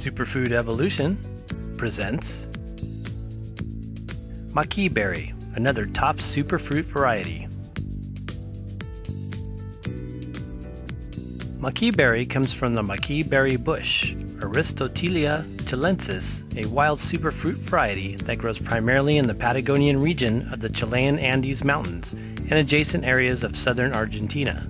Superfood Evolution presents Maqui berry, another top superfruit variety. Maqui berry comes from the maqui berry bush, Aristotelia chilensis, a wild superfruit variety that grows primarily in the Patagonian region of the Chilean Andes Mountains and adjacent areas of southern Argentina.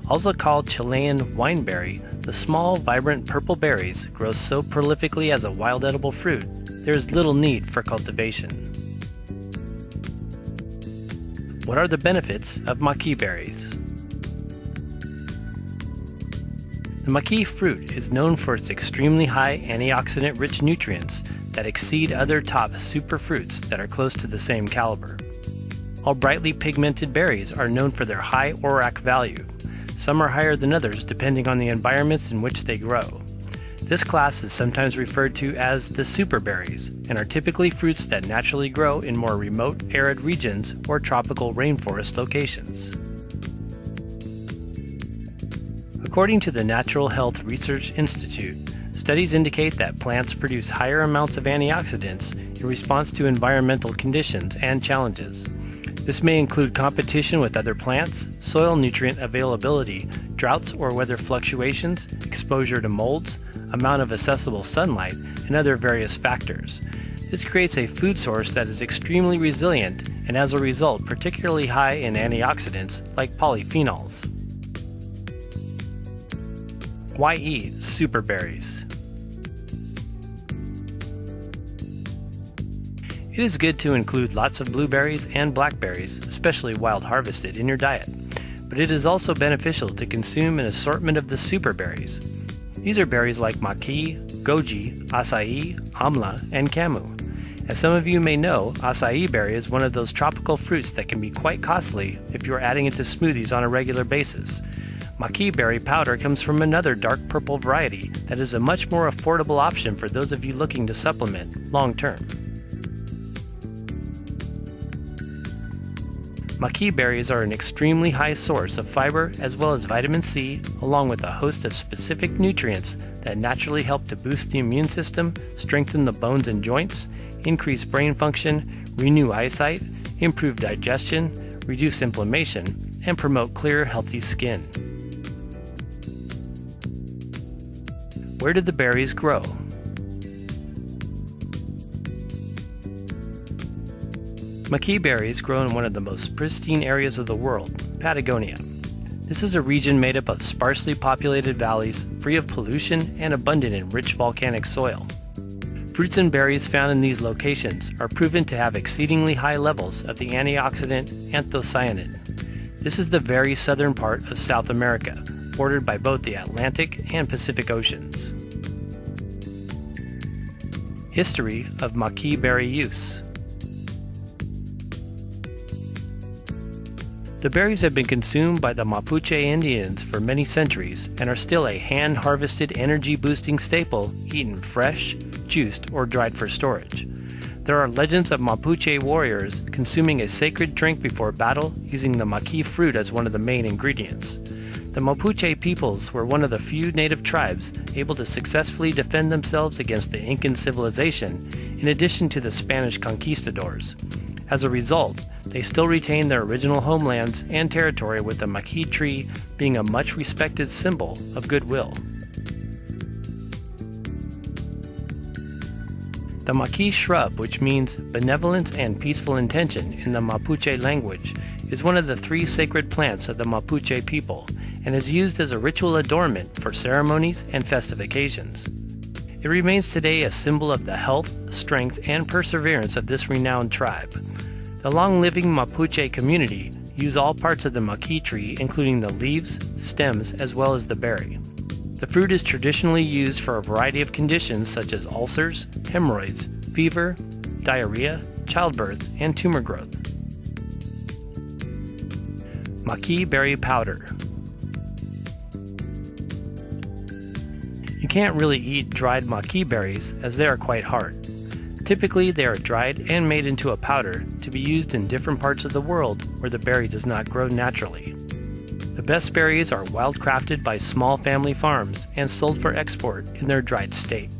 Also called Chilean wineberry, the small, vibrant purple berries grow so prolifically as a wild edible fruit, there is little need for cultivation. What are the benefits of maqui berries? The maqui fruit is known for its extremely high antioxidant-rich nutrients that exceed other top superfruits that are close to the same caliber. All brightly pigmented berries are known for their high ORAC value. Some are higher than others depending on the environments in which they grow. This class is sometimes referred to as the superberries and are typically fruits that naturally grow in more remote, arid regions or tropical rainforest locations. According to the Natural Health Research Institute, studies indicate that plants produce higher amounts of antioxidants in response to environmental conditions and challenges. This may include competition with other plants, soil nutrient availability, droughts or weather fluctuations, exposure to molds, amount of accessible sunlight, and other various factors. This creates a food source that is extremely resilient and as a result particularly high in antioxidants like polyphenols. Why eat superberries? It is good to include lots of blueberries and blackberries, especially wild harvested, in your diet, but it is also beneficial to consume an assortment of the superberries. These are berries like maqui, goji, acai, amla, and camu. As some of you may know, acai berry is one of those tropical fruits that can be quite costly if you are adding it to smoothies on a regular basis. Maqui berry powder comes from another dark purple variety that is a much more affordable option for those of you looking to supplement long term. Maqui berries are an extremely high source of fiber as well as vitamin C, along with a host of specific nutrients that naturally help to boost the immune system, strengthen the bones and joints, increase brain function, renew eyesight, improve digestion, reduce inflammation, and promote clear, healthy skin. Where do the berries grow? Maqui berries grow in one of the most pristine areas of the world, Patagonia. This is a region made up of sparsely populated valleys, free of pollution and abundant in rich volcanic soil. Fruits and berries found in these locations are proven to have exceedingly high levels of the antioxidant anthocyanin. This is the very southern part of South America, bordered by both the Atlantic and Pacific Oceans. History of maqui berry use. The berries have been consumed by the Mapuche Indians for many centuries and are still a hand-harvested energy-boosting staple eaten fresh, juiced, or dried for storage. There are legends of Mapuche warriors consuming a sacred drink before battle using the maqui fruit as one of the main ingredients. The Mapuche peoples were one of the few native tribes able to successfully defend themselves against the Incan civilization, in addition to the Spanish conquistadors. As a result, they still retain their original homelands and territory, with the maqui tree being a much respected symbol of goodwill. The maqui shrub, which means benevolence and peaceful intention in the Mapuche language, is one of the 3 sacred plants of the Mapuche people and is used as a ritual adornment for ceremonies and festive occasions. It remains today a symbol of the health, strength, and perseverance of this renowned tribe. The long-living Mapuche community use all parts of the maqui tree, including the leaves, stems, as well as the berry. The fruit is traditionally used for a variety of conditions such as ulcers, hemorrhoids, fever, diarrhea, childbirth, and tumor growth. Maqui berry powder. You can't really eat dried maqui berries as they are quite hard. Typically, they are dried and made into a powder to be used in different parts of the world where the berry does not grow naturally. The best berries are wild-crafted by small family farms and sold for export in their dried state.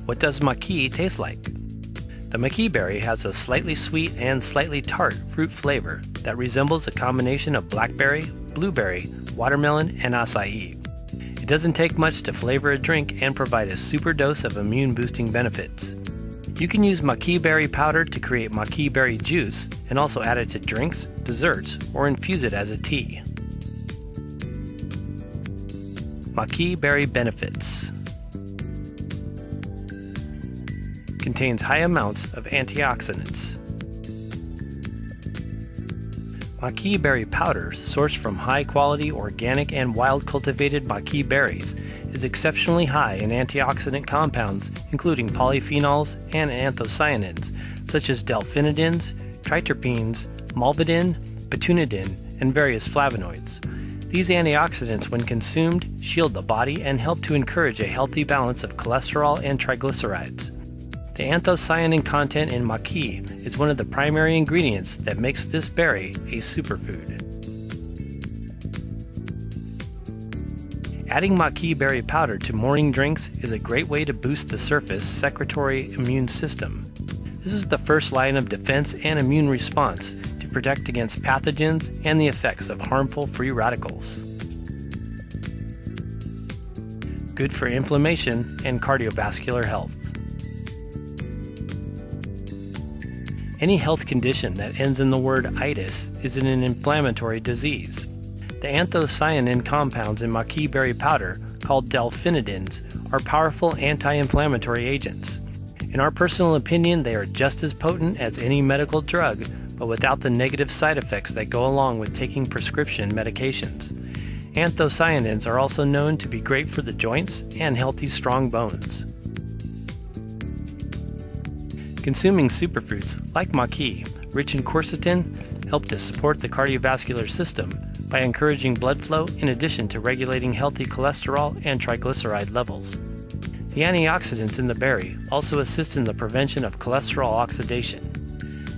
What does Maqui taste like? The Maqui berry has a slightly sweet and slightly tart fruit flavor that resembles a combination of blackberry, blueberry, watermelon, and acai. It doesn't take much to flavor a drink and provide a super dose of immune-boosting benefits. You can use Maqui berry powder to create Maqui berry juice and also add it to drinks, desserts, or infuse it as a tea. Maqui berry benefits. Contains high amounts of antioxidants. Maqui berry powder, sourced from high-quality organic and wild-cultivated maqui berries, is exceptionally high in antioxidant compounds including polyphenols and anthocyanins such as delphinidins, triterpenes, molybdenum, botunidin, and various flavonoids. These antioxidants, when consumed, shield the body and help to encourage a healthy balance of cholesterol and triglycerides. The anthocyanin content in maqui is one of the primary ingredients that makes this berry a superfood. Adding maqui berry powder to morning drinks is a great way to boost the surface secretory immune system. This is the first line of defense and immune response to protect against pathogens and the effects of harmful free radicals. Good for inflammation and cardiovascular health. Any health condition that ends in the word itis is an inflammatory disease. The anthocyanin compounds in maqui berry powder, called delphinidins, are powerful anti-inflammatory agents. In our personal opinion, they are just as potent as any medical drug, but without the negative side effects that go along with taking prescription medications. Anthocyanins are also known to be great for the joints and healthy, strong bones. Consuming superfruits like maqui, rich in quercetin, help to support the cardiovascular system by encouraging blood flow in addition to regulating healthy cholesterol and triglyceride levels. The antioxidants in the berry also assist in the prevention of cholesterol oxidation.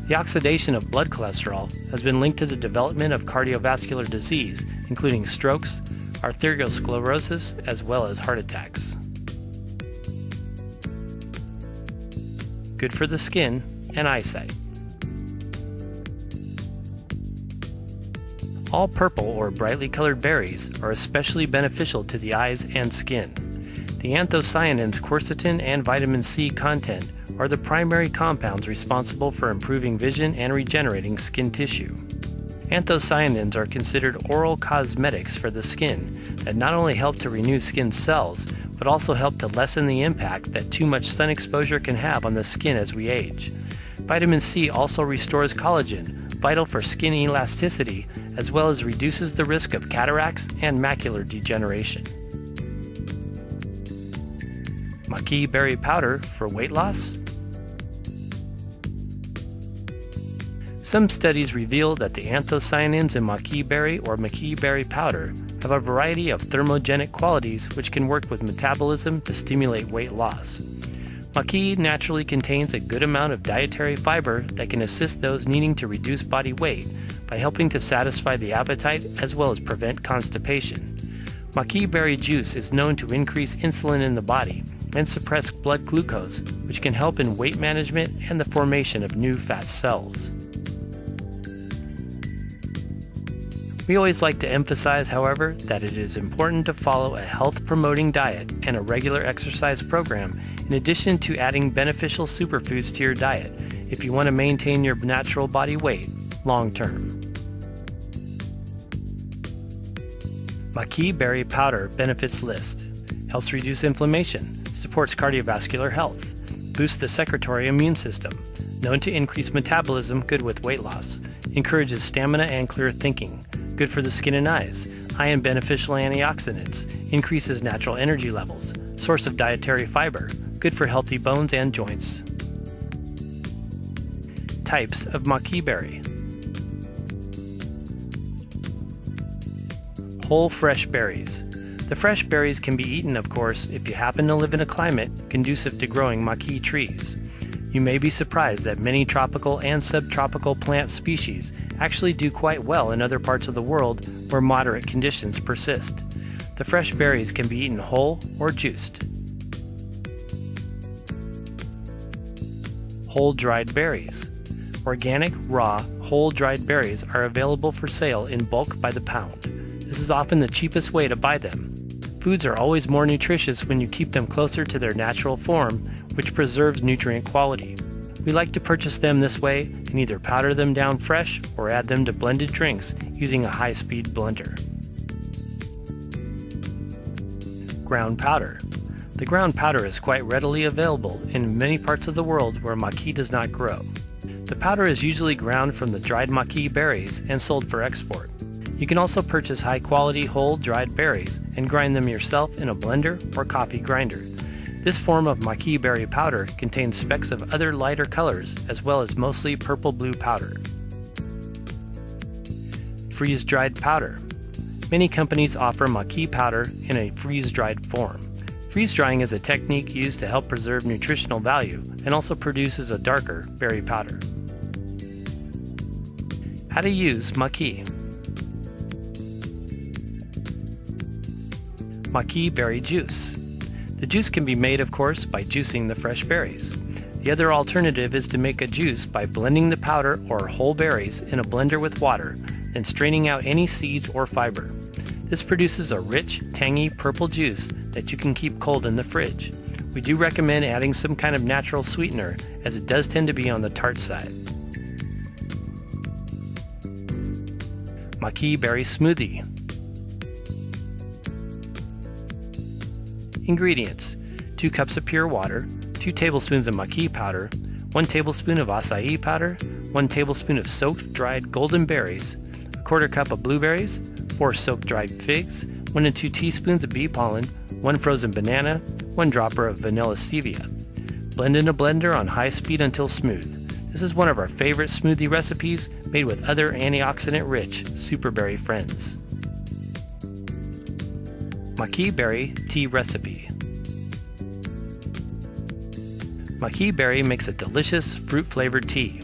The oxidation of blood cholesterol has been linked to the development of cardiovascular disease, including strokes, arteriosclerosis, as well as heart attacks. Good for the skin and eyesight. All purple or brightly colored berries are especially beneficial to the eyes and skin. The anthocyanins, quercetin, and vitamin C content are the primary compounds responsible for improving vision and regenerating skin tissue. Anthocyanins are considered oral cosmetics for the skin that not only help to renew skin cells, but also help to lessen the impact that too much sun exposure can have on the skin as we age. Vitamin C also restores collagen, vital for skin elasticity, as well as reduces the risk of cataracts and macular degeneration. Maqui berry powder for weight loss? Some studies reveal that the anthocyanins in maqui berry or maqui berry powder have a variety of thermogenic qualities which can work with metabolism to stimulate weight loss. Maqui naturally contains a good amount of dietary fiber that can assist those needing to reduce body weight by helping to satisfy the appetite as well as prevent constipation. Maqui berry juice is known to increase insulin in the body and suppress blood glucose, which can help in weight management and the formation of new fat cells. We always like to emphasize, however, that it is important to follow a health-promoting diet and a regular exercise program in addition to adding beneficial superfoods to your diet if you want to maintain your natural body weight long term. Maqui berry powder benefits list: helps reduce inflammation, supports cardiovascular health, boosts the secretory immune system, known to increase metabolism, good with weight loss, encourages stamina and clear thinking, good for the skin and eyes, high in beneficial antioxidants, increases natural energy levels, source of dietary fiber, good for healthy bones and joints. Types of maqui berry. Whole fresh berries. The fresh berries can be eaten, of course, if you happen to live in a climate conducive to growing maqui trees. You may be surprised that many tropical and subtropical plant species actually do quite well in other parts of the world where moderate conditions persist. The fresh berries can be eaten whole or juiced. whole dried berries. Organic, raw, whole dried berries are available for sale in bulk by the pound. This is often the cheapest way to buy them. Foods are always more nutritious when you keep them closer to their natural form, which preserves nutrient quality. We like to purchase them this way and either powder them down fresh or add them to blended drinks using a high-speed blender. Ground powder. The ground powder is quite readily available in many parts of the world where Maqui does not grow. The powder is usually ground from the dried Maqui berries and sold for export. You can also purchase high-quality whole dried berries and grind them yourself in a blender or coffee grinder. This form of Maqui berry powder contains specks of other lighter colors as well as mostly purple-blue powder. Freeze-dried powder. Many companies offer Maqui powder in a freeze-dried form. Freeze-drying is a technique used to help preserve nutritional value and also produces a darker berry powder. How to use Maqui. Maqui berry juice. The juice can be made, of course, by juicing the fresh berries. The other alternative is to make a juice by blending the powder or whole berries in a blender with water and straining out any seeds or fiber. This produces a rich, tangy purple juice that you can keep cold in the fridge. We do recommend adding some kind of natural sweetener, as it does tend to be on the tart side. Maqui berry smoothie. Ingredients: 2 cups of pure water, 2 tablespoons of Maqui powder, 1 tablespoon of acai powder, 1 tablespoon of soaked dried golden berries, 1/4 cup of blueberries, 4 soaked dried figs, 1 and 2 teaspoons of bee pollen, 1 frozen banana, 1 dropper of vanilla stevia. Blend in a blender on high speed until smooth. This is one of our favorite smoothie recipes made with other antioxidant-rich superberry friends. Maqui berry tea recipe. Maqui berry makes a delicious fruit-flavored tea.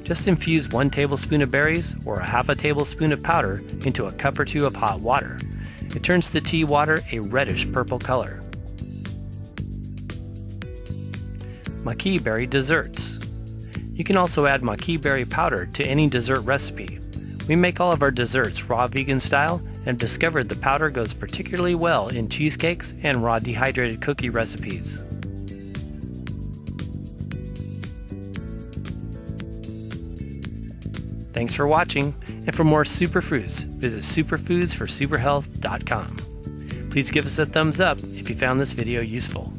Just infuse 1 tablespoon of berries or a half a tablespoon of powder into a cup or 2 of hot water. It turns the tea water a reddish purple color. Maqui berry desserts. You can also add Maqui berry powder to any dessert recipe. We make all of our desserts raw vegan style and have discovered the powder goes particularly well in cheesecakes and raw dehydrated cookie recipes. Thanks for watching, and for more superfoods, visit superfoodsforsuperhealth.com. Please give us a thumbs up if you found this video useful.